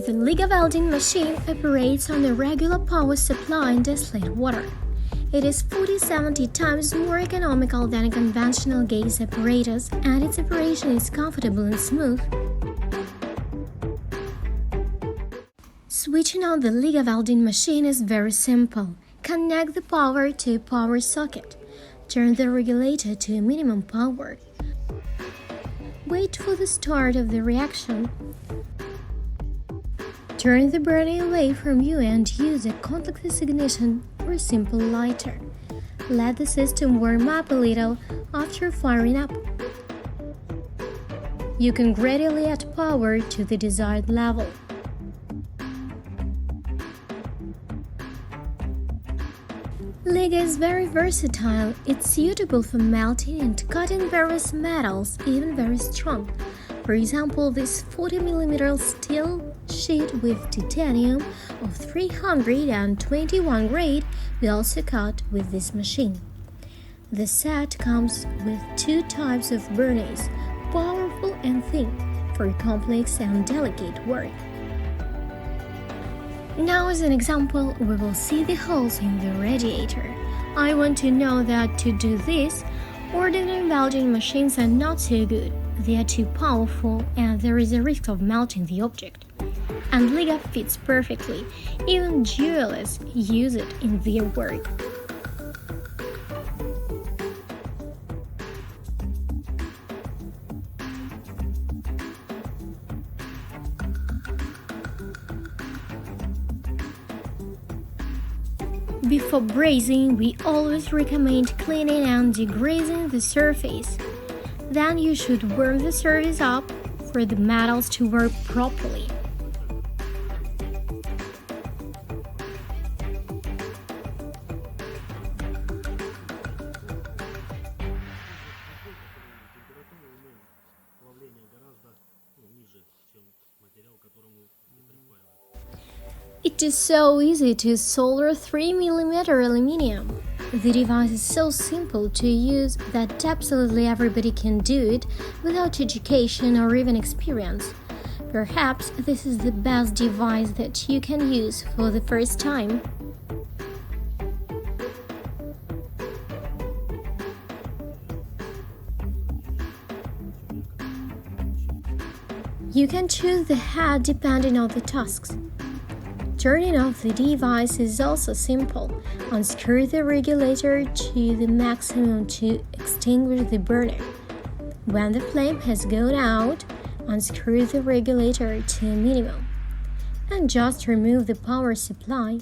The Liga welding machine operates on a regular power supply in distilled water. It is 40-70 times more economical than a conventional gas apparatus, and its operation is comfortable and smooth. Switching on the Liga welding machine is very simple. Connect the power to a power socket. Turn the regulator to a minimum power. Wait for the start of the reaction. Turn the burner away from you and use a contactless ignition or simple lighter. Let the system warm up a little after firing up. You can gradually add power to the desired level. Liga is very versatile. It's suitable for melting and cutting various metals, even very strong. For example, this 40mm steel sheet with titanium of 321 grade will also cut with this machine. The set comes with two types of burners, powerful and thin, for complex and delicate work. Now, as an example, we will see the holes in the radiator. I want to know that to do this, ordinary welding machines are not so good. They are too powerful and there is a risk of melting the object. And Liga fits perfectly. Even jewelers use it in their work. Before brazing, we always recommend cleaning and degreasing the surface. Then you should warm the surface up for the metals to work properly. It is so easy to solder 3mm aluminum. The device is so simple to use that absolutely everybody can do it without education or even experience. Perhaps this is the best device that you can use for the first time. You can choose the head depending on the tasks. Turning off the device is also simple. Unscrew the regulator to the maximum to extinguish the burner. When the flame has gone out, unscrew the regulator to a minimum. And just remove the power supply.